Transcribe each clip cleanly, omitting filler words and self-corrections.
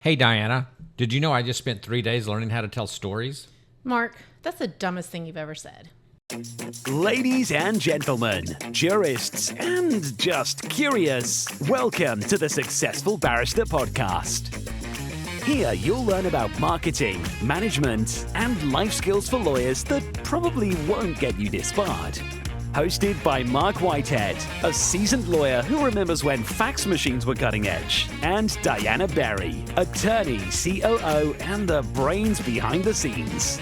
Hey, Diana, did you know I just spent 3 days learning how to tell stories? Mark, that's the dumbest thing you've ever said. Ladies and gentlemen, jurists and just curious, welcome to the Successful Barrister podcast. Here you'll learn about marketing, management, and life skills for lawyers that probably won't get you disbarred. Hosted by Marc Whitehead, a seasoned lawyer who remembers when fax machines were cutting edge, and Diana Berry, attorney, COO, and the brains behind the scenes.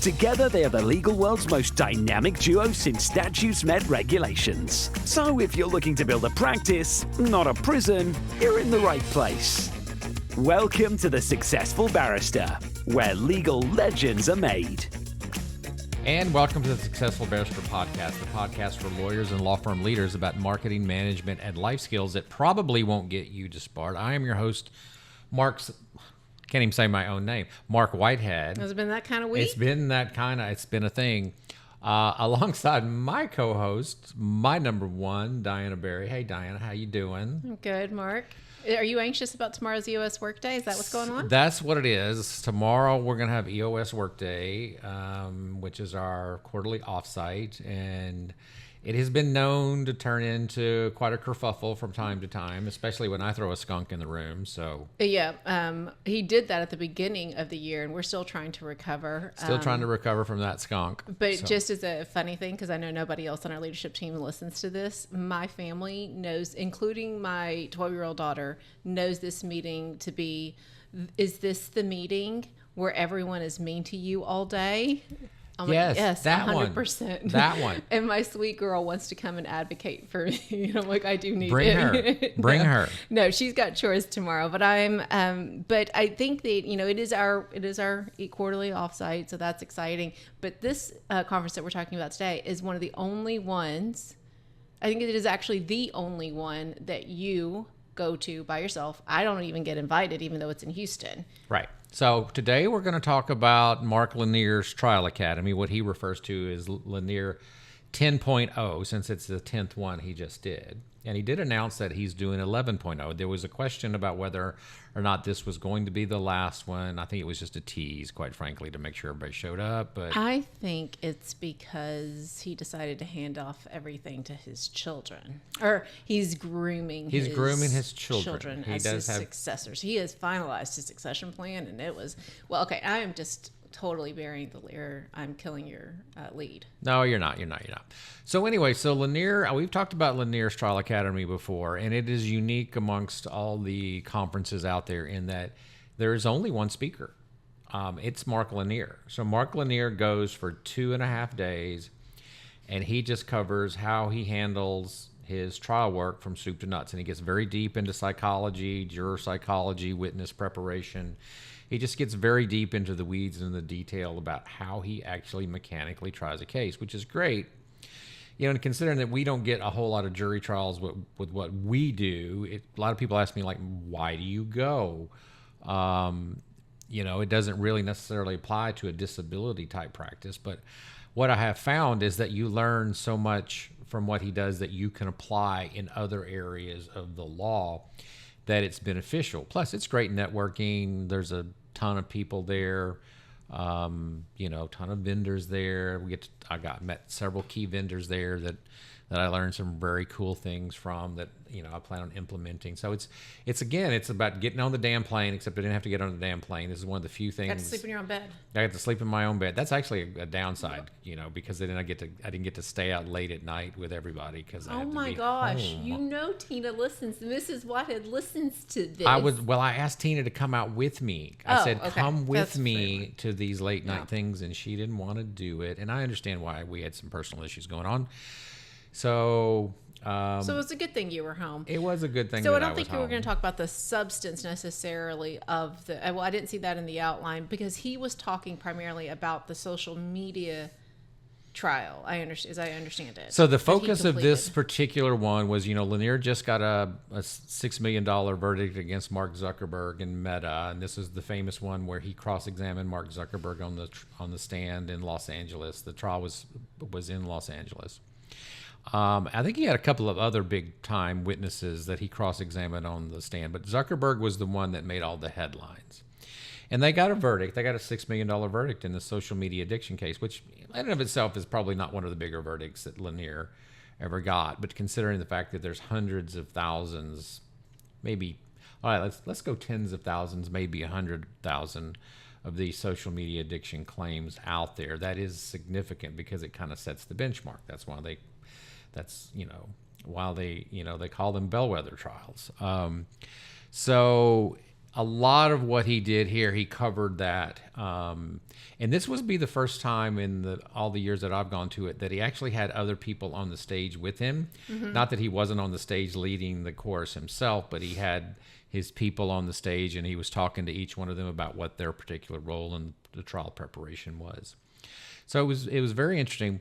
Together, they are the legal world's most dynamic duo since statutes met regulations. So if you're looking to build a practice, not a prison, you're in the right place. Welcome to the Successful Barrister, where legal legends are made. And welcome to the Successful Barrister podcast, the podcast for lawyers and law firm leaders about marketing, management, and life skills that probably won't get you disbarred. I am your host, can't even say my own name, Marc Whitehead. Has it been that kind of week? It's been a thing. Alongside my co-host, my number one, Diana Berry. Hey, Diana, how you doing? I'm good, Mark. Are you anxious about tomorrow's EOS Workday? Is that what's going on? That's what it is. Tomorrow we're going to have EOS Workday, which is our quarterly offsite, and it has been known to turn into quite a kerfuffle from time to time, especially when I throw a skunk in the room. So yeah, he did that at the beginning of the year, and we're still trying to recover. Trying to recover from that skunk. But just as a funny thing, because I know nobody else on our leadership team listens to this, my family knows, including my 12-year-old daughter, knows this meeting to be, is this the meeting where everyone is mean to you all day? I'm yes, like, yes, that 100%. one. That one. And my sweet girl wants to come and advocate for me. And I'm like, I do need Bring it. her. Bring her. No, she's got chores tomorrow. But but I think that, it is our quarterly offsite, so that's exciting. But this conference that we're talking about today is one of the only ones. I think it is actually the only one that you go to by yourself. I don't even get invited, even though it's in Houston. Right. So today we're going to talk about Marc Lanier's Trial Academy, what he refers to as Lanier 10.0, since it's the 10th one he just did. And he did announce that he's doing 11.0. There was a question about whether or not this was going to be the last one. I think it was just a tease, quite frankly, to make sure everybody showed up. But I think it's because he decided to hand off everything to his children. Or he's grooming his children He as does his successors. He has finalized his succession plan, and it was, well, okay, I am just totally burying the lead. I'm killing your lead. No, you're not. So anyway, Lanier, we've talked about Lanier's Trial Academy before, and it is unique amongst all the conferences out there in that there is only one speaker. It's Marc Lanier. So Marc Lanier goes for 2.5 days, and he just covers how he handles his trial work from soup to nuts. And he gets very deep into psychology, juror psychology, witness preparation. He just gets very deep into the weeds and the detail about how he actually mechanically tries a case, which is great. And considering that we don't get a whole lot of jury trials with what we do, a lot of people ask me, like, why do you go? It doesn't really necessarily apply to a disability type practice. But what I have found is that you learn so much from what he does that you can apply in other areas of the law that it's beneficial. Plus, it's great networking. There's a ton of people there, ton of vendors there. I met several key vendors there that I learned some very cool things from that, I plan on implementing. So it's about getting on the damn plane, except I didn't have to get on the damn plane. This is one of the few things. You got to sleep in your own bed. I got to sleep in my own bed. That's actually a downside, because then I didn't get to stay out late at night with everybody because I had to be home. Tina listens. Mrs. Whitehead listens to this. I asked Tina to come out with me. I said, okay. Come with me to these late night things, and she didn't want to do it. And I understand why. We had some personal issues going on. So it was a good thing you were home. It was a good thing. So I don't think we were going to talk about the substance necessarily of the. Well, I didn't see that in the outline because he was talking primarily about the social media trial. As I understand it. So the focus of this particular one was, Lanier just got a $6 million verdict against Mark Zuckerberg and Meta, and this is the famous one where he cross-examined Mark Zuckerberg on the stand in Los Angeles. The trial was in Los Angeles. I think he had a couple of other big-time witnesses that he cross-examined on the stand, but Zuckerberg was the one that made all the headlines. And they got a verdict. They got a $6 million verdict in the social media addiction case, which in and of itself is probably not one of the bigger verdicts that Lanier ever got. But considering the fact that there's hundreds of thousands, maybe, all right, let's go tens of thousands, maybe 100,000 of these social media addiction claims out there, that is significant because it kind of sets the benchmark. That's why they call them bellwether trials. So a lot of what he did here, he covered that. And this would be the first time in all the years that I've gone to it that he actually had other people on the stage with him. Mm-hmm. Not that he wasn't on the stage leading the chorus himself, but he had his people on the stage and he was talking to each one of them about what their particular role in the trial preparation was. So it was very interesting.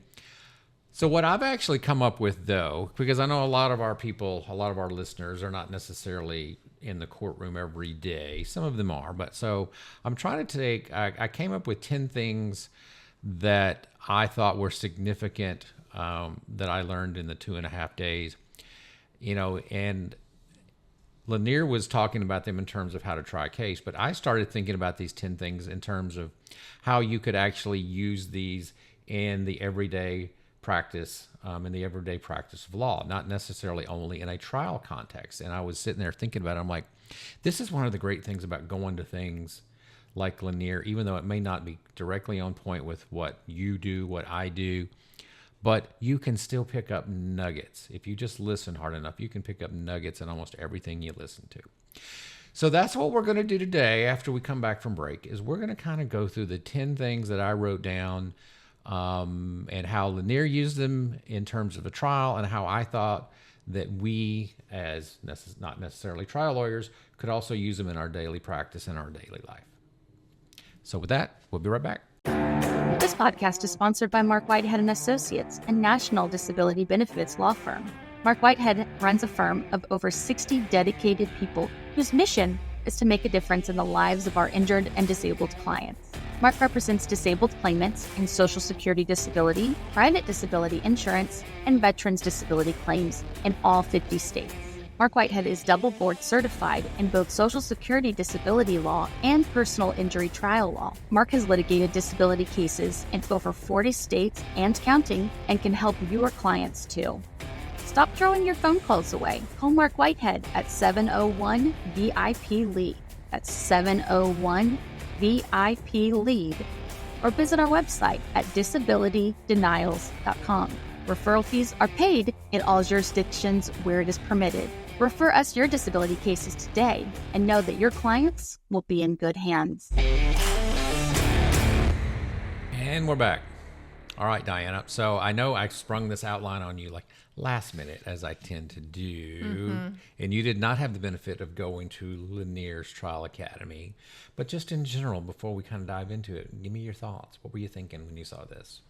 So what I've actually come up with, though, because I know a lot of our people, a lot of our listeners are not necessarily in the courtroom every day. Some of them are, but so I'm trying to I came up with 10 things that I thought were significant that I learned in the 2.5 days, and Lanier was talking about them in terms of how to try a case, but I started thinking about these 10 things in terms of how you could actually use these in the everyday practice, in the everyday practice of law, not necessarily only in a trial context. And I was sitting there thinking about it. I'm like, this is one of the great things about going to things like Lanier, even though it may not be directly on point with what you do, what I do, but you can still pick up nuggets. If you just listen hard enough, you can pick up nuggets in almost everything you listen to. So that's what we're going to do today after we come back from break, is we're going to kind of go through the 10 things that I wrote down, and how Lanier used them in terms of a trial, and how I thought that we, as not necessarily trial lawyers, could also use them in our daily practice, in our daily life. So with that, we'll be right back. This podcast is sponsored by Marc Whitehead Associates, a national disability benefits law firm. Marc Whitehead runs a firm of over 60 dedicated people whose mission is to make a difference in the lives of our injured and disabled clients. Marc represents disabled claimants in Social Security disability, private disability insurance, and veterans disability claims in all 50 states. Marc Whitehead is double board certified in both Social Security disability law and personal injury trial law. Marc has litigated disability cases in over 40 states and counting, and can help your clients too. Stop throwing your phone calls away. Call Marc Whitehead at 701-VIP-LEAD. That's 701-VIP-LEAD. Or visit our website at disabilitydenials.com. Referral fees are paid in all jurisdictions where it is permitted. Refer us your disability cases today and know that your clients will be in good hands. And we're back. All right, Diana. So I know I sprung this outline on you like last minute, as I tend to do. Mm-hmm. And you did not have the benefit of going to Lanier's Trial Academy. But just in general, before we kind of dive into it, give me your thoughts. What were you thinking when you saw this?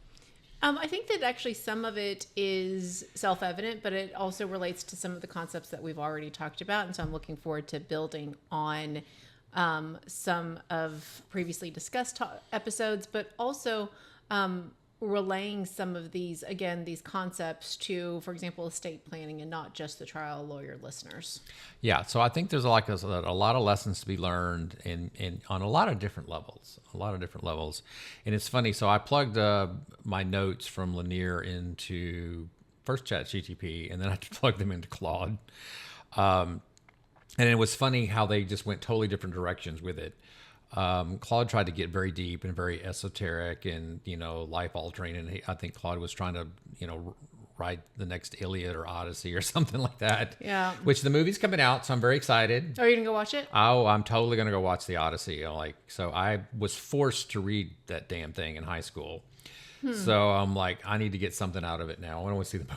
I think that actually some of it is self-evident, but it also relates to some of the concepts that we've already talked about. And so I'm looking forward to building on some of previously discussed episodes, but also relaying some of these, again, these concepts to, for example, estate planning and not just the trial lawyer listeners. Yeah, so I think there's like a lot of lessons to be learned in on a lot of different levels, And it's funny, so I plugged my notes from Lanier into first ChatGPT, and then I had to plug them into Claude. And it was funny how they just went totally different directions with it. Claude tried to get very deep and very esoteric and, life altering. And I think Claude was trying to, write the next Iliad or Odyssey or something like that. Yeah. Which the movie's coming out, so I'm very excited. Are you going to go watch it? Oh, I'm totally going to go watch the Odyssey. So I was forced to read that damn thing in high school. So I'm like, I need to get something out of it now. I want to see the movie.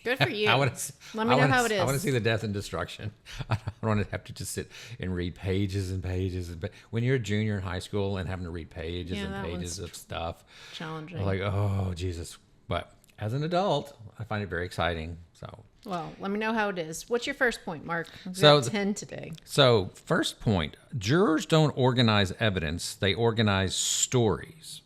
Good for you. Let me know how it is. I want to see the death and destruction. I don't want to have to just sit and read pages and pages. But when you're a junior in high school and having to read pages and pages of stuff, challenging. I'm like, oh, Jesus. But as an adult, I find it very exciting. So, well, let me know how it is. What's your first point, Mark? We've got 10 today. So, first point, jurors don't organize evidence. They organize stories.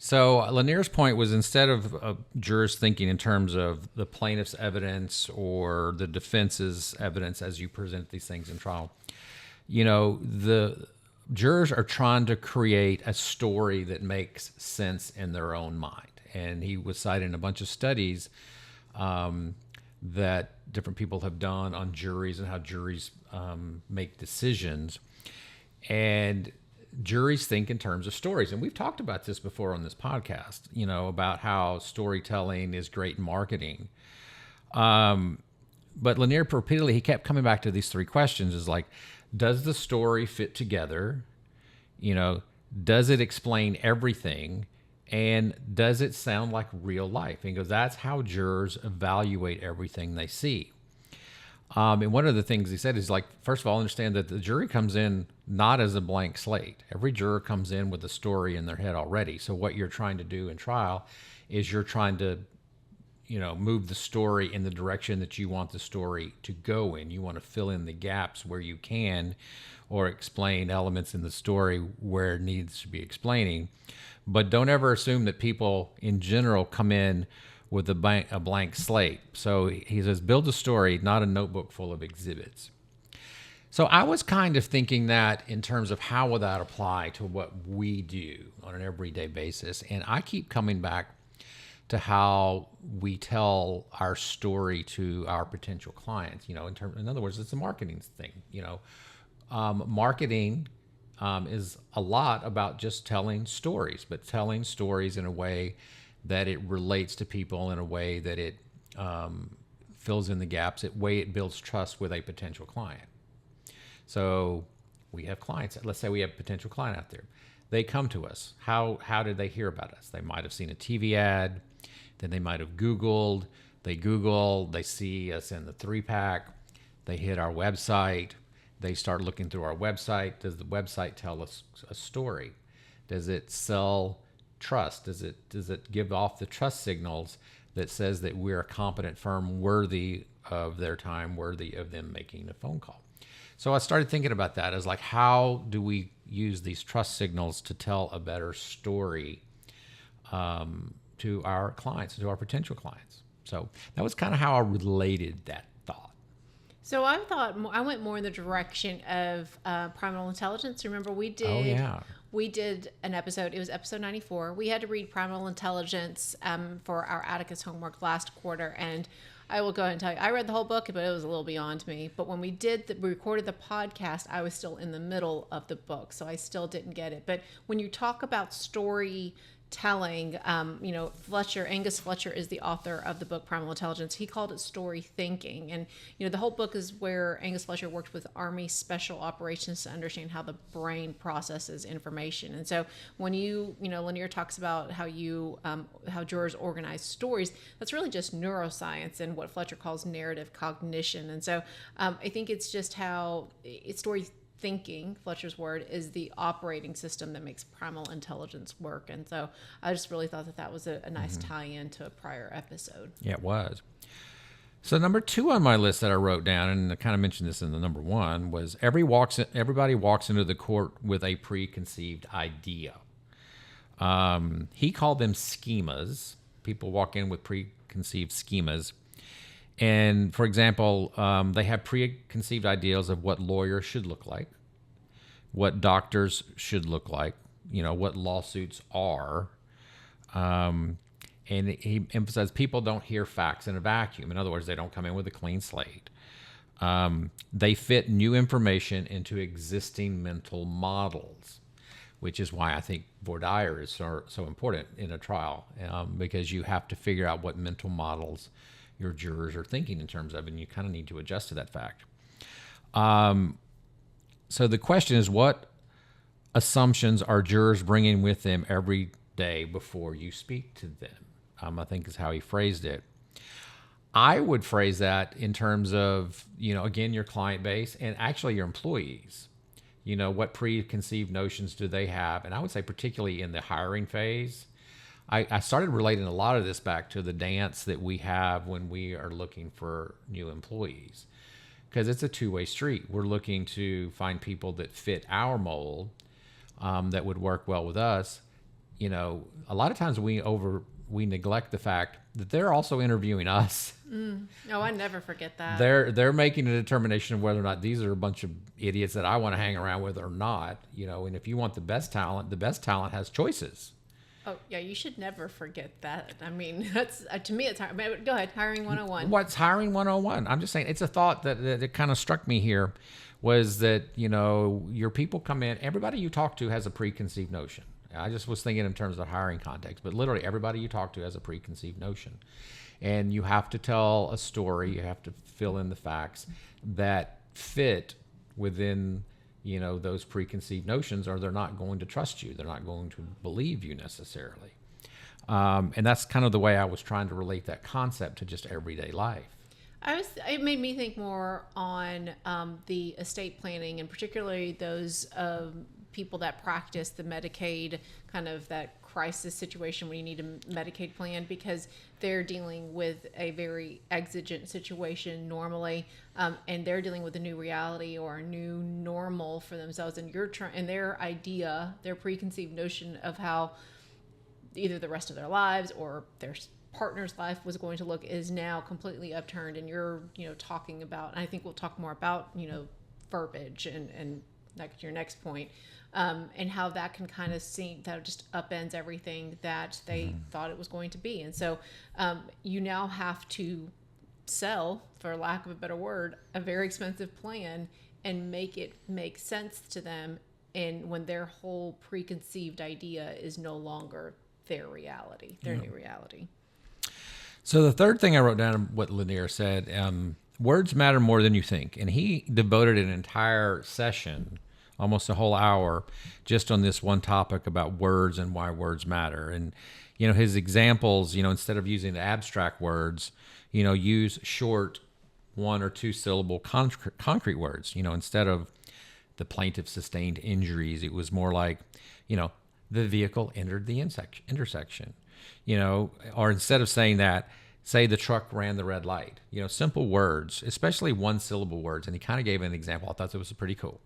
So Lanier's point was instead of jurors thinking in terms of the plaintiff's evidence or the defense's evidence as you present these things in trial, the jurors are trying to create a story that makes sense in their own mind. And he was citing a bunch of studies that different people have done on juries and how juries make decisions. And juries think in terms of stories. And we've talked about this before on this podcast, about how storytelling is great in marketing. But Lanier repeatedly, he kept coming back to these three questions is like, does the story fit together? Does it explain everything? And does it sound like real life? And he goes, that's how jurors evaluate everything they see. And one of the things he said is like, first of all, understand that the jury comes in not as a blank slate. Every juror comes in with a story in their head already. So what you're trying to do in trial is you're trying to, move the story in the direction that you want the story to go in. You want to fill in the gaps where you can, or explain elements in the story where it needs to be explaining. But don't ever assume that people in general come in with a blank slate. So he says, build a story, not a notebook full of exhibits. So I was kind of thinking that in terms of how would that apply to what we do on an everyday basis. And I keep coming back to how we tell our story to our potential clients. In other words, it's a marketing thing. Marketing is a lot about just telling stories, but telling stories in a way that it relates to people, in a way that it fills in the gaps, it builds trust with a potential client. So we have clients. Let's say we have a potential client out there. They come to us. How did they hear about us? They might have seen a TV ad. Then they might have Googled. They see us in the 3-pack. They hit our website. They start looking through our website. Does the website tell us a story? Does it sell trust? Does it give off the trust signals that says that we're a competent firm worthy of their time, worthy of them making a phone call? So I started thinking about that as like, how do we use these trust signals to tell a better story to our clients, to our potential clients? So that was kind of how I related that thought. So I went more in the direction of primal intelligence. Remember, we did an episode. It was episode 94. We had to read Primal Intelligence for our Atticus homework last quarter, and I will go ahead and tell you, I read the whole book, but it was a little beyond me. But when we recorded the podcast, I was still in the middle of the book, so I still didn't get it. But when you talk about storytelling, Angus Fletcher is the author of the book Primal Intelligence. He called it story thinking. And, the whole book is where Angus Fletcher worked with Army Special Operations to understand how the brain processes information. And so when Lanier talks about how jurors organize stories, that's really just neuroscience and what Fletcher calls narrative cognition. And so I think it's just how story thinking, Fletcher's word, is the operating system that makes primal intelligence work. And so I just really thought that was a nice tie-in to a prior episode. Yeah, it was. So number 2 on my list that I wrote down, and I kind of mentioned this in the number 1, was everybody walks into the court with a preconceived idea. He called them schemas. People walk in with preconceived schemas. And for example, they have preconceived ideas of what lawyers should look like, what doctors should look like, what lawsuits are. And he emphasized people don't hear facts in a vacuum. In other words, they don't come in with a clean slate. They fit new information into existing mental models, which is why I think voir dire is so important in a trial, because you have to figure out what mental models your jurors are thinking in terms of, and you kind of need to adjust to that fact. So the question is, what assumptions are jurors bringing with them every day before you speak to them? I think is how he phrased it. I would phrase that in terms of, again, your client base and actually your employees. What preconceived notions do they have? And I would say particularly in the hiring phase, I started relating a lot of this back to the dance that we have when we are looking for new employees, because it's a two-way street. We're looking to find people that fit our mold, that would work well with us, a lot of times we neglect the fact that they're also interviewing us. Oh, I never forget that. They're making a determination of whether or not these are a bunch of idiots that I want to hang around with or not. And if you want the best talent has choices. Oh, yeah, you should never forget that. I mean, that's to me, it's hard. Go ahead, hiring 101. What's hiring 101? I'm just saying, it's a thought that kind of struck me here, was that, your people come in, everybody you talk to has a preconceived notion. I just was thinking in terms of hiring context, but literally everybody you talk to has a preconceived notion. And you have to tell a story, you have to fill in the facts that fit within those preconceived notions, or they're not going to trust you. They're not going to believe you necessarily. And that's kind of the way I was trying to relate that concept to just everyday life. It made me think more on the estate planning, and particularly those people that practice the Medicaid, kind of that crisis situation when you need a Medicaid plan, because they're dealing with a very exigent situation normally, and they're dealing with a new reality or a new normal for themselves, and their idea, their preconceived notion of how either the rest of their lives or their partner's life was going to look is now completely upturned. And you're talking about, and I think we'll talk more about verbiage and like your next point, and how that can kind of seem that just upends everything that they thought it was going to be. And so you now have to sell, for lack of a better word, a very expensive plan and make it make sense to them, and when their whole preconceived idea is no longer their reality, their new reality. So the third thing I wrote down, what Lanier said, words matter more than you think. And he devoted an entire session, almost a whole hour, just on this one topic about words and why words matter. And, his examples, instead of using abstract words, use short 1 or 2 syllable concrete words. Instead of the plaintiff sustained injuries, it was more like, the vehicle entered the intersection. Or instead of saying that, say the truck ran the red light. Simple words, especially 1 syllable words. And he kind of gave an example. I thought it was pretty cool.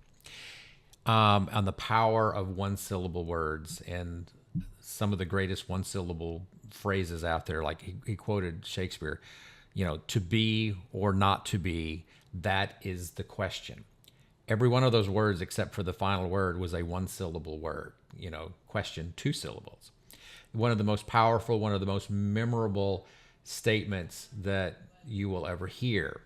On the power of 1 syllable words and some of the greatest 1 syllable phrases out there. Like he quoted Shakespeare, to be or not to be, that is the question. Every one of those words, except for the final word, was a 1 syllable word. Question, 2 syllables. One of the most powerful, one of the most memorable statements that you will ever hear.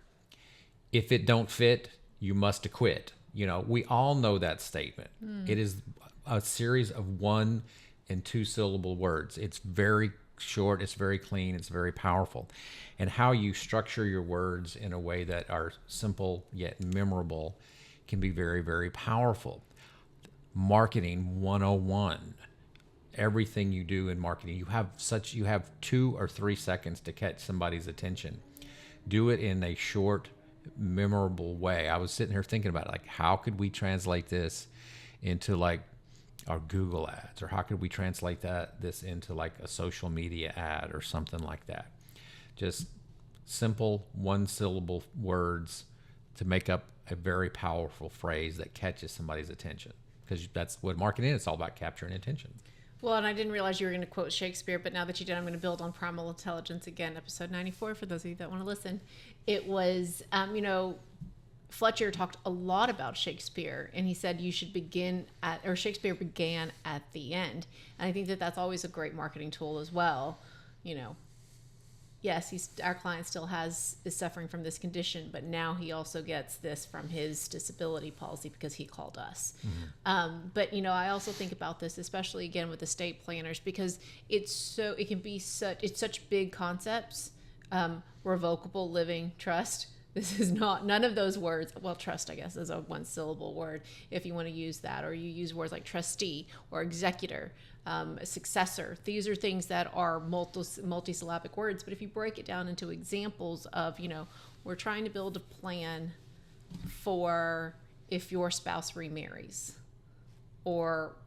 If it don't fit, you must acquit. We all know that statement. It is a series of 1 and 2 syllable words. It's very short, it's very clean, it's very powerful. And how you structure your words in a way that are simple yet memorable can be very, very powerful. Marketing 101. Everything you do in marketing, you have 2 or 3 seconds to catch somebody's attention. Do it in a short, memorable way. I was sitting here thinking about it, like, how could we translate this into like our Google ads, or how could we translate this into like a social media ad or something like that? Just simple 1 syllable words to make up a very powerful phrase that catches somebody's attention, because that's what marketing is. It's all about capturing attention. Well, and I didn't realize you were going to quote Shakespeare, but now that you did, I'm going to build on Primal Intelligence again, episode 94, for those of you that want to listen. It was, Fletcher talked a lot about Shakespeare, and he said you should Shakespeare began at the end. And I think that that's always a great marketing tool as well. Yes, our client still is suffering from this condition, but now he also gets this from his disability policy because he called us. Mm-hmm. But I also think about this, especially again with estate planners, because it's such big concepts. Revocable living trust. This is none of those words. Well, trust, I guess, is a 1 syllable word if you want to use that, or you use words like trustee or executor. A successor. These are things that are multi-syllabic words, but if you break it down into examples of, we're trying to build a plan for if your spouse remarries, or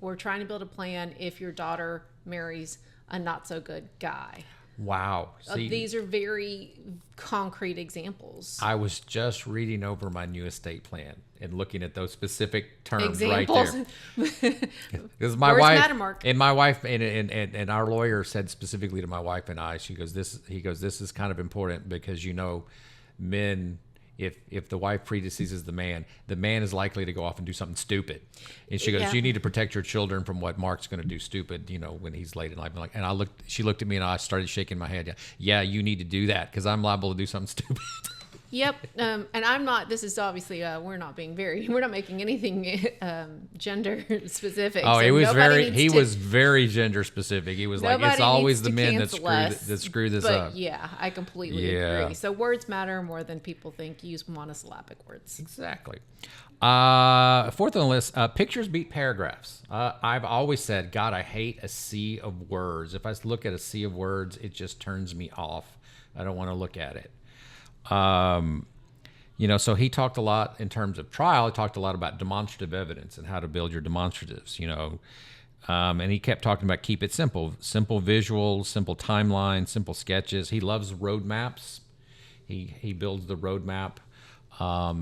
we're trying to build a plan if your daughter marries a not so good guy. Wow. See, These are very concrete examples. I was just reading over my new estate plan and looking at those specific terms Examples. right there. Because my Words wife matter, Mark. and my wife and our lawyer said specifically to my wife and I, he goes, this is kind of important because, you know, men, if the wife predeceases the man is likely to go off and do something stupid. And she goes, Yeah. you need to protect your children from what Mark's going to do stupid, you know, when he's late in life. And she looked at me and I started shaking my head. Yeah, you need to do that because I'm liable to do something stupid. Yep. And I'm not, this is obviously, we're not making anything gender specific. Oh, So it was nobody he was very gender specific. He was like, it's nobody always needs the to men that cancel screw this but up. yeah, I completely Yeah. agree. So words matter more than people think. Use monosyllabic words. Exactly. Fourth on the list, pictures beat paragraphs. I've always said, God, I hate a sea of words. If I look at a sea of words, it just turns me off. I don't want to look at it. You know, so he talked a lot in terms of trial. He talked a lot about demonstrative evidence and how to build your demonstratives, you know. And he kept talking about keep it simple visuals, simple timelines, simple sketches. He loves roadmaps. He builds the roadmap.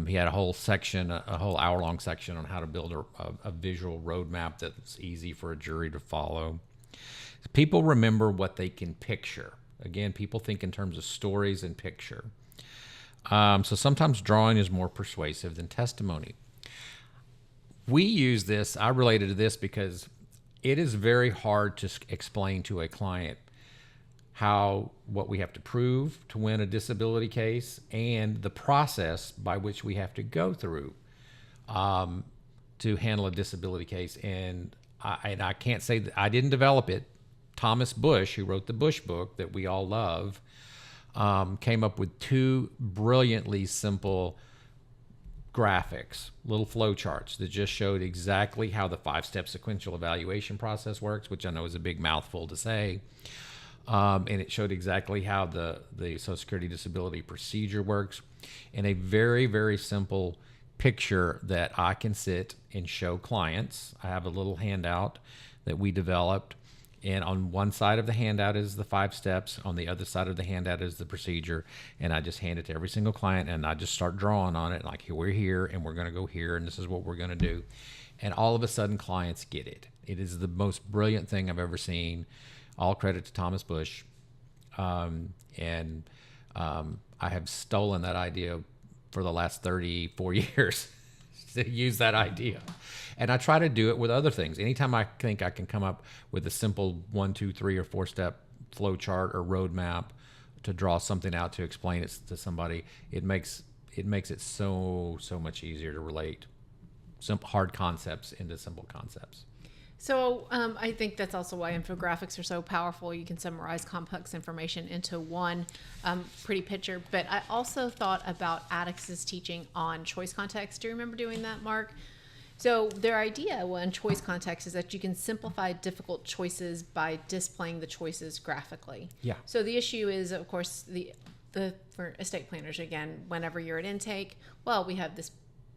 He had a whole section, a whole hour-long section on how to build a visual roadmap that's easy for a jury to follow. People remember what they can picture. Again, people think in terms of stories and picture. So sometimes drawing is more persuasive than testimony. We use this, I related to this because it is very hard to explain to a client what we have to prove to win a disability case and the process by which we have to go through to handle a disability case. And I can't say that I didn't develop it. Thomas Bush, who wrote the Bush book that we all love, came up with two brilliantly simple graphics, little flow charts that just showed exactly how the 5-step sequential evaluation process works, which I know is a big mouthful to say. And it showed exactly how the Social Security disability procedure works in a very, very simple picture that I can sit and show clients. I have a little handout that we developed. And on one side of the handout is the 5 steps. On the other side of the handout is the procedure. And I just hand it to every single client, and I just start drawing on it. Like, we're here, and we're going to go here, and this is what we're going to do. And all of a sudden, clients get it. It is the most brilliant thing I've ever seen. All credit to Thomas Bush. I have stolen that idea for the last 34 years to use that idea. And I try to do it with other things. Anytime I think I can come up with a simple 1, 2, 3, or 4-step flow chart or roadmap to draw something out to explain it to somebody, it makes it so much easier to relate simple hard concepts into simple concepts. So I think that's also why infographics are so powerful. You can summarize complex information into one pretty picture. But I also thought about Attux's teaching on choice context. Do you remember doing that, Mark? So their idea on choice context is that you can simplify difficult choices by displaying the choices graphically. Yeah. So the issue is, of course, for estate planners, again, whenever you're at intake, well, we have this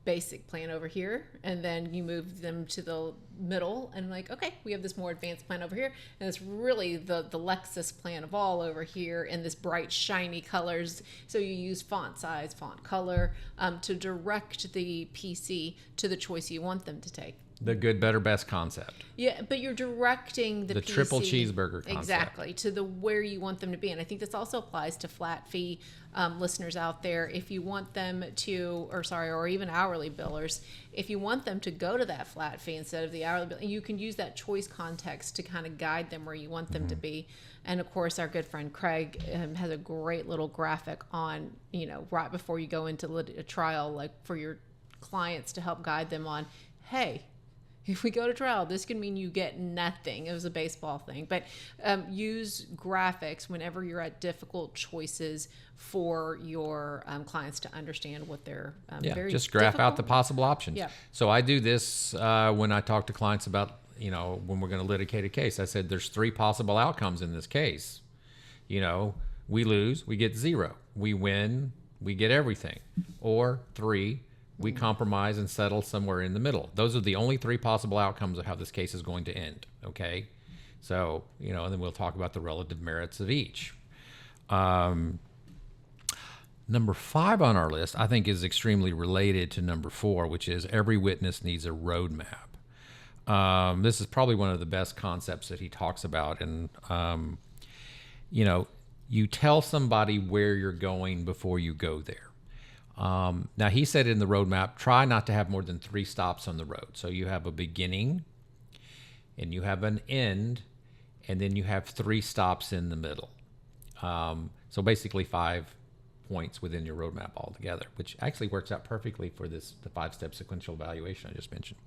basic plan over here, and then you move them to the middle and like, okay, we have this more advanced plan over here, and it's really the Lexus plan of all over here in this bright shiny colors. So you use font size, font color to direct the PC to the choice you want them to take. The good, better, best concept. Yeah, but you're directing the PC, triple cheeseburger concept. Exactly, to the where you want them to be. And I think this also applies to flat fee listeners out there. If you want them to, or even hourly billers, if you want them to go to that flat fee instead of the hourly bill, you can use that choice context to kind of guide them where you want them to be. And of course, our good friend Craig has a great little graphic on, right before you go into a trial, like for your clients to help guide them on, hey, if we go to trial, this could mean you get nothing. It was a baseball thing. But use graphics whenever you're at difficult choices for your clients to understand what they're very just graph difficult. out the possible options. Yeah. So I do this when I talk to clients about, when we're going to litigate a case. I said, there's 3 possible outcomes in this case. We lose, we get 0. We win, we get everything. Or 3, we compromise and settle somewhere in the middle. Those are the only 3 possible outcomes of how this case is going to end, okay? So, and then we'll talk about the relative merits of each. Number 5 on our list, I think, is extremely related to number 4, which is every witness needs a roadmap. This is probably one of the best concepts that he talks about. And, you tell somebody where you're going before you go there. Now, he said in the roadmap, try not to have more than 3 stops on the road. So you have a beginning, and you have an end, and then you have 3 stops in the middle. So basically 5 points within your roadmap altogether, which actually works out perfectly for the 5-step sequential evaluation I just mentioned.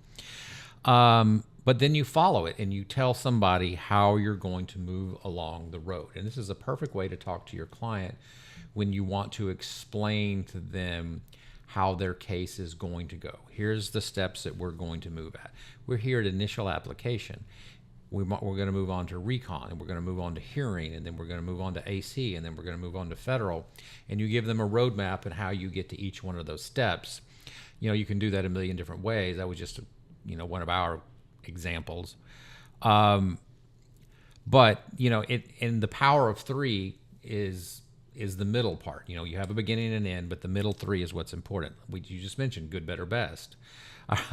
But then you follow it and you tell somebody how you're going to move along the road. And this is a perfect way to talk to your client when you want to explain to them how their case is going to go. Here's the steps that we're going to move at. We're here at initial application. We're going to move on to recon, and we're going to move on to hearing, and then we're going to move on to AC, and then we're going to move on to federal. And you give them a roadmap and how you get to each one of those steps. You can do that a million different ways. That was just, one of our examples. But, and the power of 3 is the middle part. You have a beginning and end, but the middle 3 is what's important. You just mentioned good, better, best.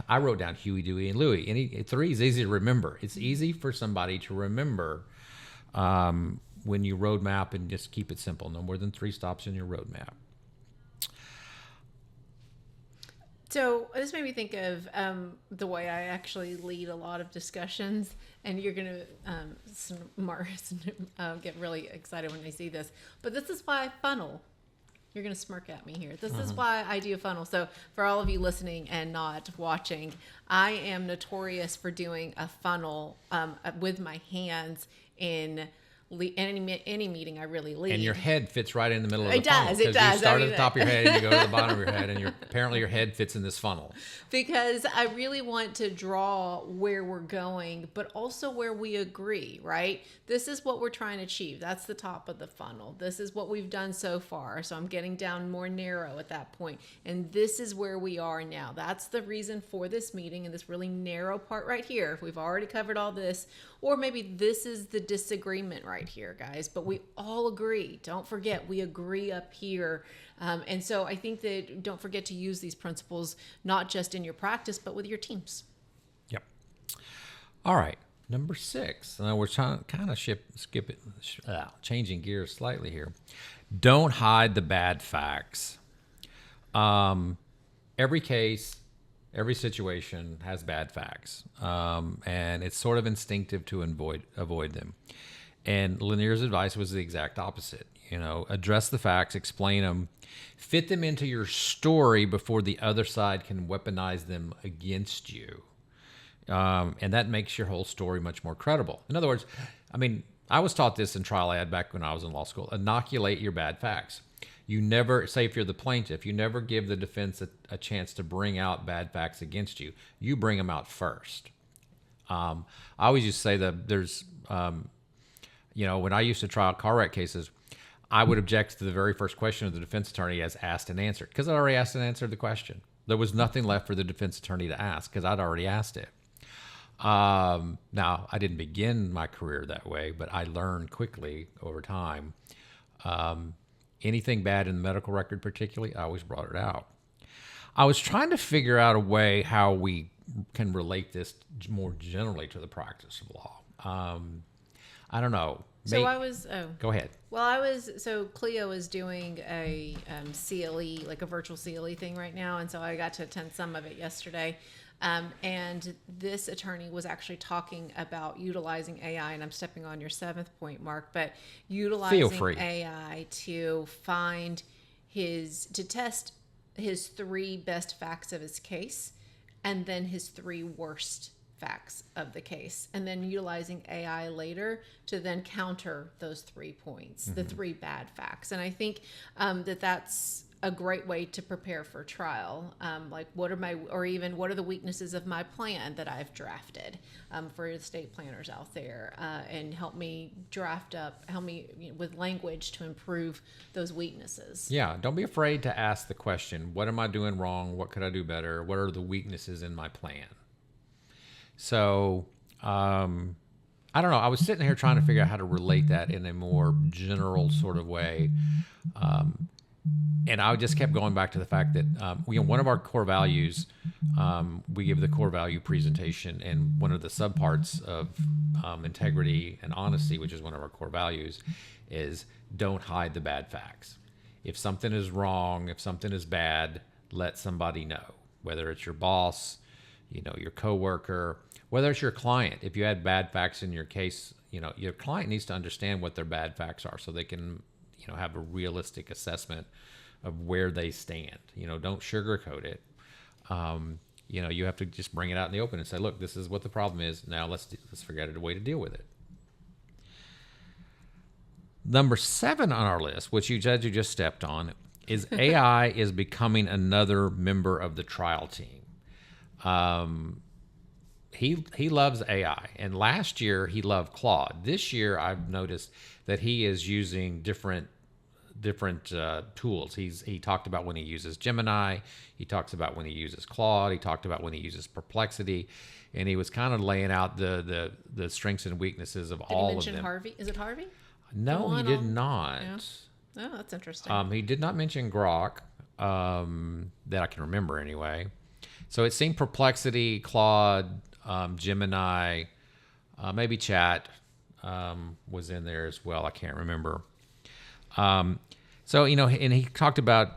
I wrote down Huey, Dewey, and Louie. 3 is easy to remember. It's easy for somebody to remember when you roadmap, and just keep it simple. No more than 3 stops in your roadmap. So this made me think of the way I actually lead a lot of discussions, and you're going to get really excited when they see this. But this is why I funnel. You're going to smirk at me here. This is why I do a funnel. So for all of you listening and not watching, I am notorious for doing a funnel with my hands in any meeting I really lead. And your head fits right in the middle of the It funnel. does. It does. You start at the top of your head and you go to the bottom of your head, and apparently your head fits in this funnel. Because I really want to draw where we're going, but also where we agree, right? This is what we're trying to achieve. That's the top of the funnel. This is what we've done so far. So I'm getting down more narrow at that point. And this is where we are now. That's the reason for this meeting, and this really narrow part right here. If we've already covered all this, or maybe this is the disagreement right here, guys. But we all agree. Don't forget, we agree up here. And so I think that don't forget to use these principles, not just in your practice, but with your teams. Yep. All right. Number 6. Now we're trying to kind of changing gears slightly here. Don't hide the bad facts. Every case, every situation has bad facts, and it's sort of instinctive to avoid them. And Lanier's advice was the exact opposite. Address the facts, explain them, fit them into your story before the other side can weaponize them against you. And that makes your whole story much more credible. In other words, I was taught this in trial ad back when I was in law school. Inoculate your bad facts. You never, say if you're the plaintiff, you never give the defense a chance to bring out bad facts against you. You bring them out first. I always used to say that there's, when I used to trial car wreck cases, I would object to the very first question of the defense attorney as asked and answered, because I already asked and answered the question. There was nothing left for the defense attorney to ask because I'd already asked it. Now, I didn't begin my career that way, but I learned quickly over time. Anything bad in the medical record particularly, I always brought it out. I was trying to figure out a way how we can relate this more generally to the practice of law. I don't know. So Go ahead. Well, Cleo is doing a CLE, like a virtual CLE thing right now. And so I got to attend some of it yesterday. And this attorney was actually talking about utilizing AI, and I'm stepping on your 7th point, Mark, but utilizing AI to test his 3 best facts of his case, and then his 3 worst facts of the case, and then utilizing AI later to then counter those 3 points, the 3 bad facts. And I think that's a great way to prepare for trial. Like what are the weaknesses of my plan that I've drafted for estate planners out there, and help me with language to improve those weaknesses. Yeah, don't be afraid to ask the question, what am I doing wrong? What could I do better? What are the weaknesses in my plan? So, I I don't know. I was sitting here trying to figure out how to relate that in a more general sort of way. And I just kept going back to the fact that, one of our core values, we give the core value presentation, and one of the subparts of integrity and honesty, which is one of our core values, is don't hide the bad facts. If something is wrong, if something is bad, let somebody know, whether it's your boss, your coworker, whether it's your client. If you had bad facts in your case, your client needs to understand what their bad facts are so they can, have a realistic assessment of where they stand. Don't sugarcoat it. You have to just bring it out in the open and say, look, this is what the problem is. Now let's figure out a way to deal with it. Number 7 on our list, which you just stepped on, is AI is becoming another member of the trial team. He loves AI, and last year he loved Claude. This year I've noticed that he is using different tools. He talked about when he uses Gemini. He talks about when he uses Claude. He talked about when he uses Perplexity, and he was kind of laying out the strengths and weaknesses of all of them. Did he mention Harvey? Is it Harvey? No, he did not. Yeah. Oh, that's interesting. He did not mention Grok, that I can remember anyway. So it seemed Perplexity, Claude, Gemini, maybe Chat was in there as well. I can't remember. So, and he talked about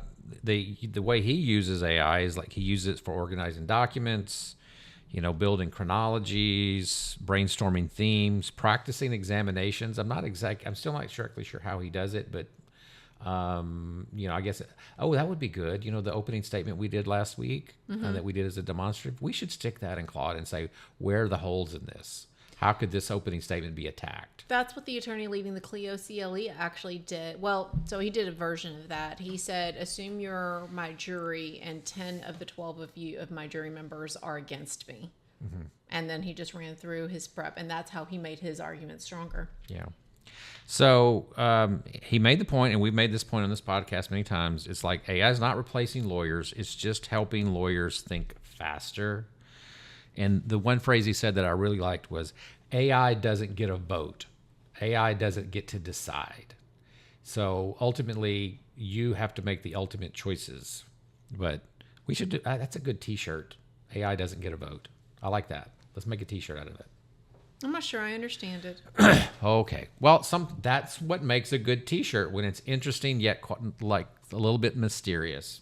the way he uses AI is like he uses it for organizing documents, building chronologies, brainstorming themes, practicing examinations. I'm still not exactly sure how he does it, but, I guess, that would be good. The opening statement we did last week that we did as a demonstrative, we should stick that in Claude and say, where are the holes in this? How could this opening statement be attacked? That's what the attorney leading the Clio CLE actually did. Well, so he did a version of that. He said, assume you're my jury and 10 of the 12 of my jury members are against me. Mm-hmm. And then he just ran through his prep, and that's how he made his argument stronger. Yeah. So he made the point, and we've made this point on this podcast many times. It's like AI is not replacing lawyers. It's just helping lawyers think faster. And the one phrase he said that I really liked was, AI doesn't get a vote. AI doesn't get to decide. So ultimately, you have to make the ultimate choices. But we should do, that's a good t-shirt. AI doesn't get a vote. I like that. Let's make a t-shirt out of it. I'm not sure I understand it. Okay. Well, that's what makes a good t-shirt, when it's interesting yet like a little bit mysterious.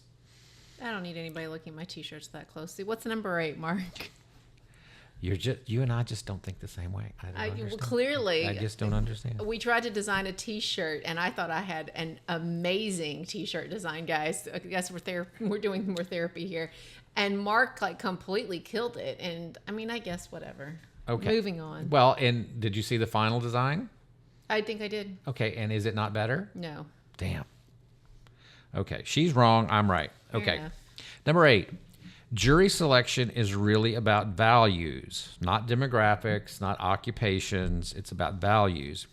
I don't need anybody looking at my t-shirts that closely. What's number 8, Mark? You and I just don't think the same way. Well, clearly, I just don't understand. We tried to design a t-shirt, and I thought I had an amazing t-shirt design, guys. I guess we're doing more therapy here. And Mark completely killed it. And I mean, I guess whatever. Okay. Moving on. Well, and did you see the final design? I think I did. Okay, and is it not better? No. Damn. Okay, she's wrong. I'm right. Fair Okay. enough. Number 8. Jury selection is really about values, not demographics, not occupations. It's about values.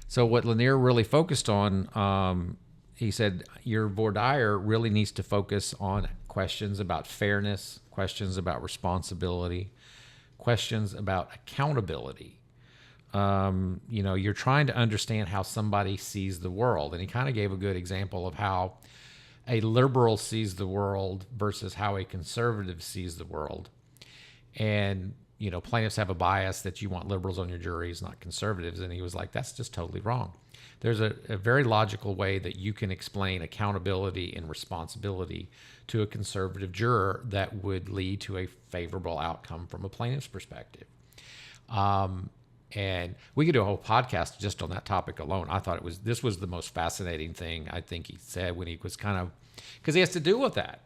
So what Lanier really focused on, he said, your voir dire really needs to focus on questions about fairness, questions about responsibility, questions about accountability. You're trying to understand how somebody sees the world. And he kind of gave a good example of how a liberal sees the world versus how a conservative sees the world. And, plaintiffs have a bias that you want liberals on your juries, not conservatives. And he was like, that's just totally wrong. There's a very logical way that you can explain accountability and responsibility to a conservative juror that would lead to a favorable outcome from a plaintiff's perspective. And we could do a whole podcast just on that topic alone. I thought this was the most fascinating thing I think he said when he was because he has to deal with that.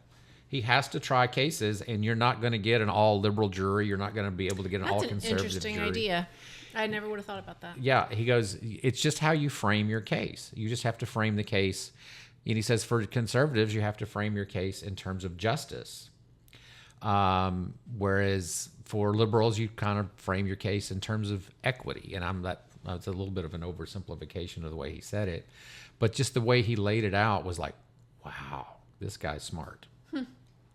He has to try cases, and you're not going to get an all liberal jury. You're not going to be able to get an all conservative jury. That's an interesting idea. I never would have thought about that. Yeah, he goes, it's just how you frame your case. You just have to frame the case. And he says for conservatives, you have to frame your case in terms of justice. Whereas for liberals, you kind of frame your case in terms of equity. And it's a little bit of an oversimplification of the way he said it. But just the way he laid it out was like, wow, this guy's smart.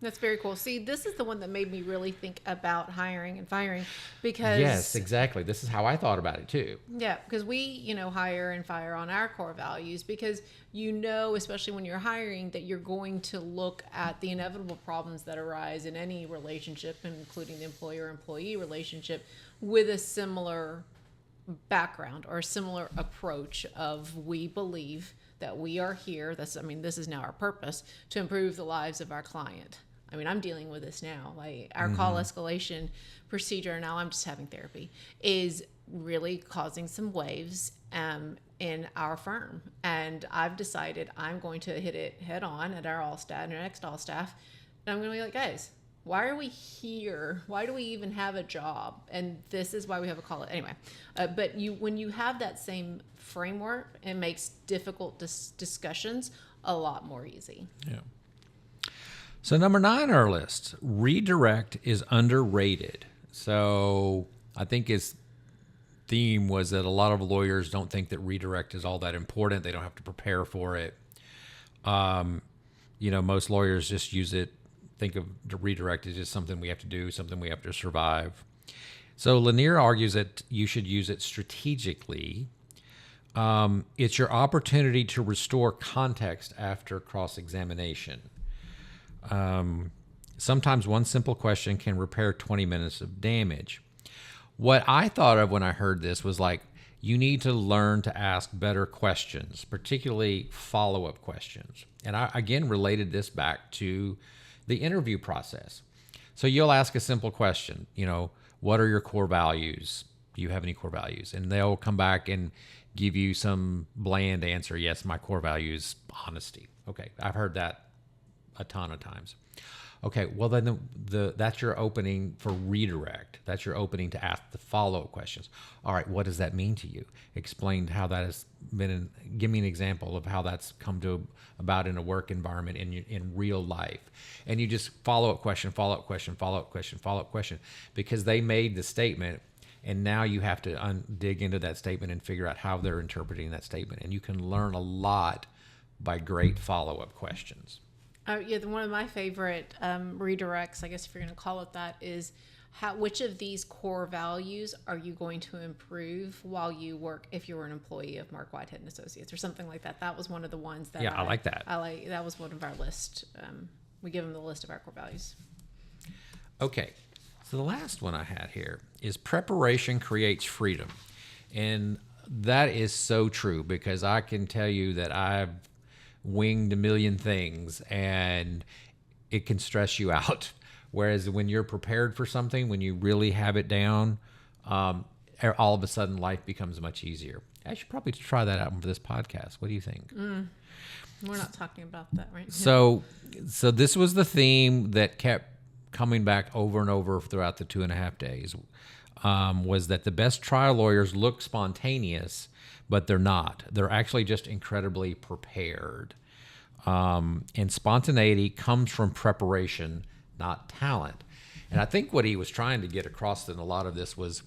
That's very cool. See, this is the one that made me really think about hiring and firing, because Yes, exactly. This is how I thought about it too. yeah, because we, hire and fire on our core values, because especially when you're hiring, that you're going to look at the inevitable problems that arise in any relationship, including the employer-employee relationship, with a similar background or a similar approach of, we believe that we are here. This is now our purpose, to improve the lives of our client. I'm dealing with this now. Like, our call escalation procedure, now I'm just having therapy, is really causing some waves in our firm. And I've decided I'm going to hit it head on at our all staff and our next all staff. And I'm going to be like, guys, why are we here? Why do we even have a job? And this is why we have a call. Anyway, but when you have that same framework, it makes difficult discussions a lot more easy. Yeah. So number 9 on our list, redirect is underrated. So I think his theme was that a lot of lawyers don't think that redirect is all that important. They don't have to prepare for it. Most lawyers just use it, think of the redirect as just something we have to do, something we have to survive. So Lanier argues that you should use it strategically. It's your opportunity to restore context after cross-examination. Sometimes one simple question can repair 20 minutes of damage. What I thought of when I heard this was like, you need to learn to ask better questions, particularly follow-up questions. And I, again, related this back to the interview process. So you'll ask a simple question, what are your core values? Do you have any core values? And they'll come back and give you some bland answer. Yes, my core value is honesty. Okay, I've heard that a ton of times. Okay, well then that's your opening for redirect. That's your opening to ask the follow-up questions. All right, what does that mean to you? Explain how that has been. Give me an example of how that's come about in a work environment in real life. And you just follow-up question, follow-up question, follow-up question, follow-up question, because they made the statement, and now you have to dig into that statement and figure out how they're interpreting that statement. And you can learn a lot by great follow-up questions. One of my favorite redirects, I guess if you're going to call it that, is which of these core values are you going to improve while you work, if you were an employee of Marc Whitehead Associates or something like that. That was one of the ones that I like that. That was one of our list. We give them the list of our core values. Okay, so the last one I had here is preparation creates freedom. And that is so true, because I can tell you that I've winged a million things and it can stress you out. Whereas when you're prepared for something, when you really have it down, all of a sudden life becomes much easier. I should probably try that out for this podcast. What do you think? We're not talking about that right now. So this was the theme that kept coming back over and over throughout the 2.5 days, was that the best trial lawyers look spontaneous, but they're not. They're actually just incredibly prepared. And spontaneity comes from preparation, not talent. And I think what he was trying to get across in a lot of this was,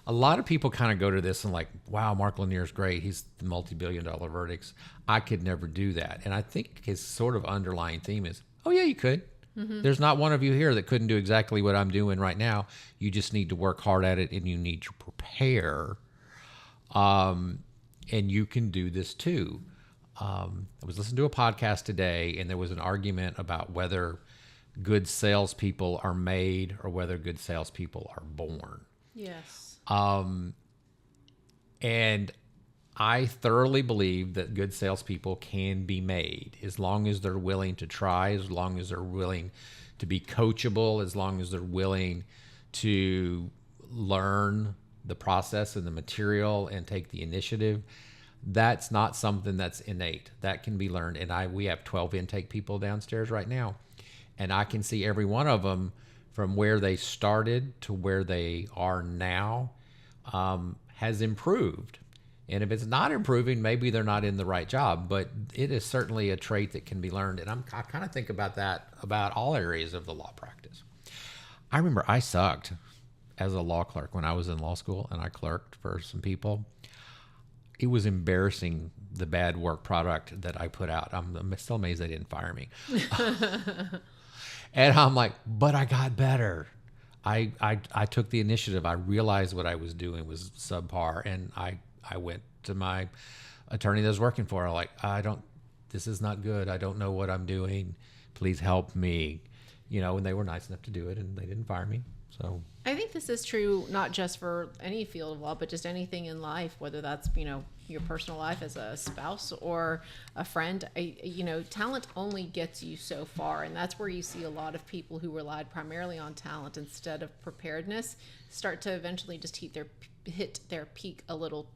a lot of people kind of go to this and like, wow, Marc Lanier's great. He's the multi-billion-dollar verdicts. I could never do that. And I think his sort of underlying theme is, oh yeah, you could. Mm-hmm. There's not one of you here that couldn't do exactly what I'm doing right now. You just need to work hard at it, and you need to prepare. And you can do this too. I was listening to a podcast today, and there was an argument about whether good salespeople are made or whether good salespeople are born. Yes. And I thoroughly believe that good salespeople can be made, as long as they're willing to try, as long as they're willing to be coachable, as long as they're willing to learn the process and the material and take the initiative. That's not something that's innate. That can be learned. And we have 12 intake people downstairs right now, and I can see every one of them from where they started to where they are now has improved. And if it's not improving, maybe they're not in the right job, but it is certainly a trait that can be learned. And I kind of think about that about all areas of the law practice. I remember I sucked as a law clerk when I was in law school, and I clerked for some people. It was embarrassing, the bad work product that I put out. I'm still amazed they didn't fire me. And I'm like, but I got better. I took the initiative. I realized what I was doing was subpar, and I went to my attorney that I was working for. I'm like, this is not good. I don't know what I'm doing. Please help me. And they were nice enough to do it, and they didn't fire me. So I think this is true not just for any field of law, but just anything in life, whether that's, your personal life as a spouse or a friend. Talent only gets you so far. And that's where you see a lot of people who relied primarily on talent instead of preparedness start to eventually just hit their peak a little,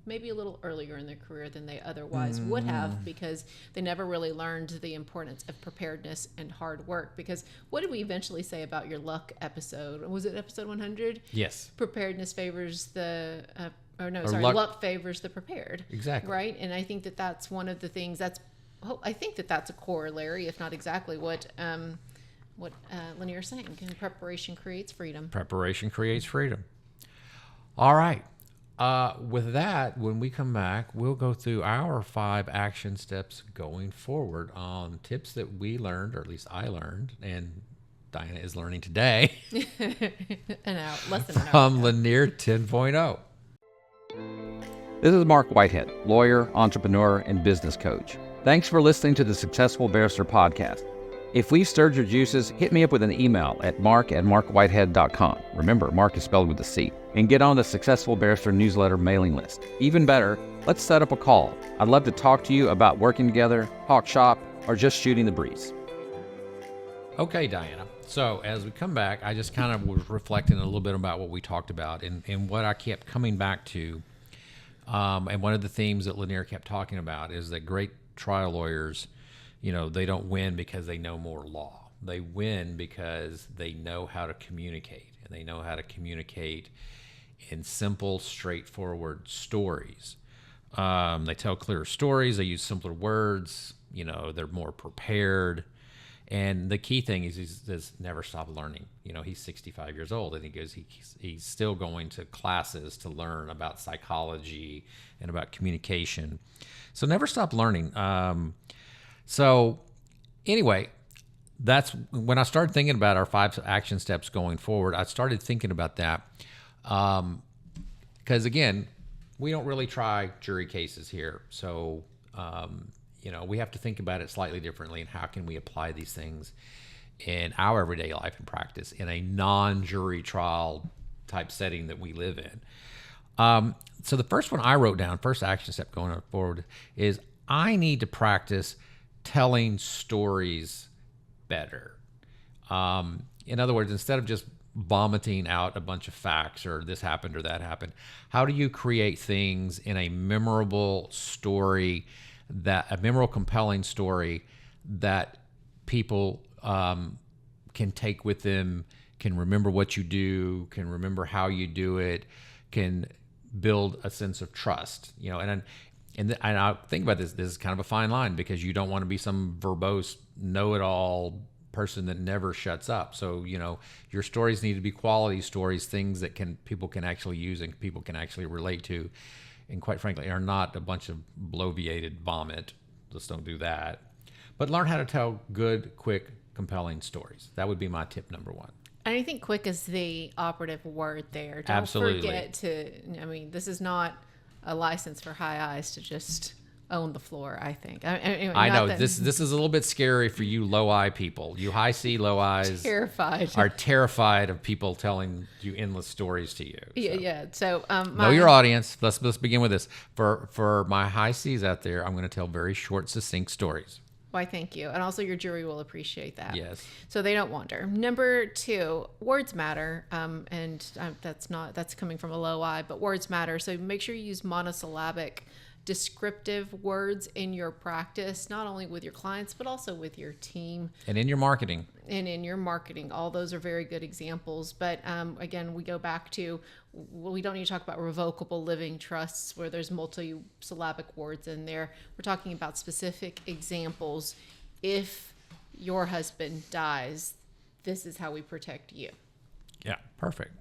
maybe a little earlier in their career than they otherwise would have, because they never really learned the importance of preparedness and hard work. Because what did we eventually say about your luck episode? Was it episode 100? Yes. Preparedness favors the, luck favors the prepared. Exactly. Right? And I think that that's one of the things I think that that's a corollary, if not exactly what Lanier is saying. Preparation creates freedom. Preparation creates freedom. All right. With that, when we come back, we'll go through our 5 action steps going forward on tips that we learned, or at least I learned, and Diana is learning today from Lanier 10.0. This is Marc Whitehead, lawyer, entrepreneur, and business coach. Thanks for listening to the Successful Barrister podcast. If we've stirred your juices, hit me up with an email at marc@marcwhitehead.com. Remember, Marc is spelled with a C. And get on the Successful Barrister newsletter mailing list. Even better, let's set up a call. I'd love to talk to you about working together, talk shop, or just shooting the breeze. Okay, Diana. So as we come back, I just kind of was reflecting a little bit about what we talked about and what I kept coming back to. And one of the themes that Lanier kept talking about is that great trial lawyers, they don't win because they know more law. They win because they know how to communicate, and they know how to communicate in simple, straightforward stories. They tell clearer stories. They use simpler words. They're more prepared. And the key thing is he says never stop learning. He's 65 years old, and he goes he's still going to classes to learn about psychology and about communication. So never stop learning. So anyway, that's when I started thinking about our 5 action steps going forward. I started thinking about that because, again, we don't really try jury cases here. So, we have to think about it slightly differently, and how can we apply these things in our everyday life and practice in a non-jury trial type setting that we live in. So the first one I wrote down, first action step going forward, is I need to practice telling stories better. In other words, instead of just vomiting out a bunch of facts or this happened or that happened, how do you create things in a memorable story, a memorable, compelling story that people can take with them, can remember what you do, can remember how you do it, can build a sense of trust, and I think about this is kind of a fine line, because you don't want to be some verbose, know-it-all person that never shuts up. So, your stories need to be quality stories, things that people can actually use and people can actually relate to, and quite frankly, are not a bunch of bloviated vomit. Let's don't do that. But learn how to tell good, quick, compelling stories. That would be my tip number 1. And I think quick is the operative word there. Don't Absolutely. forget this is not a license for high eyes to just own the floor, I think. I know this is a little bit scary for you low eye people. You high C, low eyes are terrified of people telling you endless stories to you. So. Yeah. So know your audience. Let's begin with this. For my high C's out there, I'm going to tell very short, succinct stories. Why, thank you. And also your jury will appreciate that. Yes. So they don't wander. Number 2, words matter. That's coming from a low I, but words matter. So make sure you use monosyllabic descriptive words in your practice, not only with your clients, but also with your team. And in your marketing. All those are very good examples. But again, we go back to, we don't need to talk about revocable living trusts where there's multi-syllabic words in there. We're talking about specific examples. If your husband dies, this is how we protect you. Yeah, perfect.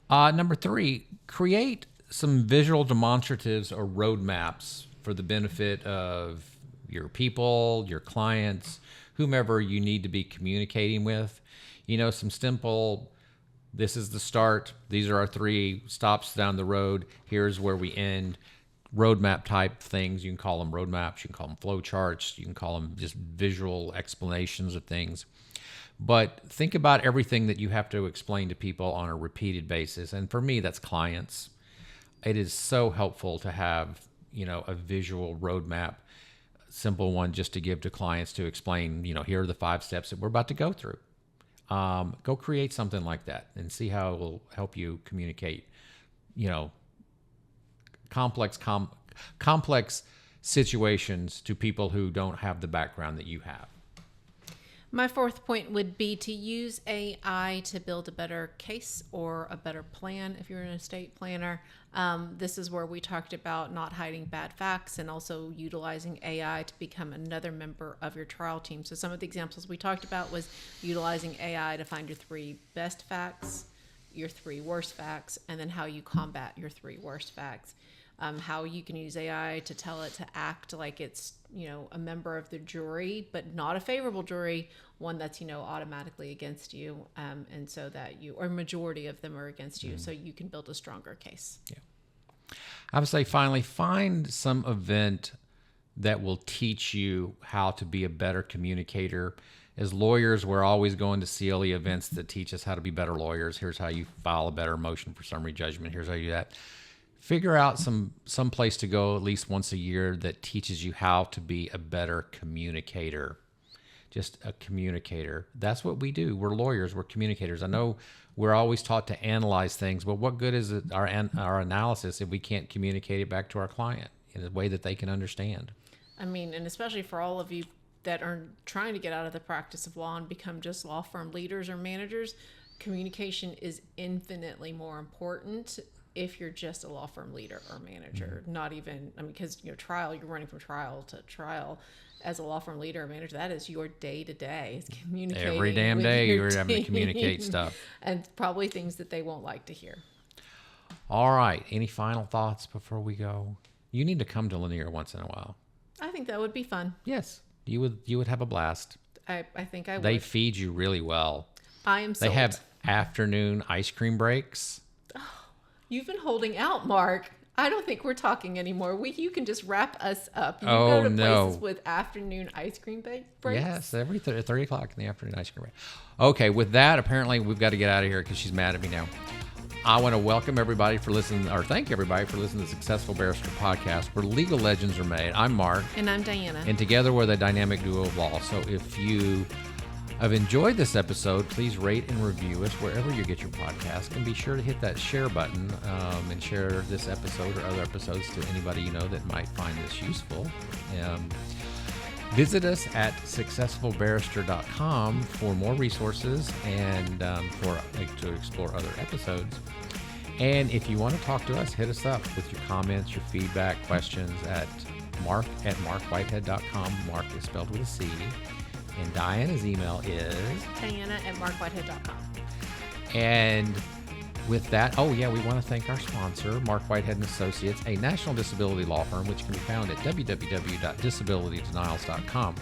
Number 3, create some visual demonstratives or roadmaps for the benefit of your people, your clients, whomever you need to be communicating with. Some simple, this is the start, these are our 3 stops down the road, here's where we end, roadmap type things. You can call them roadmaps, you can call them flow charts, you can call them just visual explanations of things. But think about everything that you have to explain to people on a repeated basis. And for me, that's clients. It is so helpful to have, a visual roadmap, simple one just to give to clients to explain, here are the 5 steps that we're about to go through. Go create something like that and see how it will help you communicate, complex situations to people who don't have the background that you have. My 4th point would be to use AI to build a better case or a better plan if you're an estate planner. This is where we talked about not hiding bad facts and also utilizing AI to become another member of your trial team. So some of the examples we talked about was utilizing AI to find your 3 best facts, your 3 worst facts, and then how you combat your 3 worst facts. How you can use AI to tell it to act like it's, a member of the jury, but not a favorable jury, one that's, automatically against you. And so that or majority of them are against you. So you can build a stronger case. Yeah. I would say finally, find some event that will teach you how to be a better communicator. As lawyers, we're always going to CLE events that teach us how to be better lawyers. Here's how you file a better motion for summary judgment. Here's how you do that. Figure out some place to go at least once a year that teaches you how to be a better communicator. Just a communicator. That's what we do. We're lawyers. We're communicators. I know we're always taught to analyze things, but what good is it, our analysis if we can't communicate it back to our client in a way that they can understand? I mean, and especially for all of you that are trying to get out of the practice of law and become just law firm leaders or managers, communication is infinitely more important if you're just a law firm leader or manager. Not even, because you're running from trial to trial. As a law firm leader or manager, that is your day-to-day. It's communicating every damn with day your you're having to team. communicate stuff. And probably things that they won't like to hear. All right. Any final thoughts before we go? You need to come to Lanier once in a while. I think that would be fun. Yes. You would have a blast. I think I would. They feed you really well. I am sold. They have afternoon ice cream breaks. You've been holding out, Mark. I don't think we're talking anymore. You can just wrap us up. You Oh, go to no. places with afternoon ice cream breaks? Yes, every 3 o'clock in the afternoon ice cream break. Okay, with that, apparently we've got to get out of here because she's mad at me now. I want to welcome everybody for listening, or thank everybody for listening to the Successful Barrister podcast, where legal legends are made. I'm Mark. And I'm Diana. And together we're the dynamic duo of law. So if you have enjoyed this episode, please rate and review us wherever you get your podcast, and be sure to hit that share button and share this episode or other episodes to anybody you know that might find this useful. Visit us at successfulbarrister.com for more resources and to explore other episodes. And if you want to talk to us, hit us up with your comments, your feedback, questions at marc@marcwhitehead.com. Marc is spelled with a C. And Diana's email is Diana@marcwhitehead.com. And with that, we want to thank our sponsor, Marc Whitehead Associates, a national disability law firm, which can be found at www.disabilitydenials.com.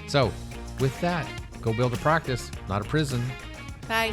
So with that, go build a practice, not a prison. Bye.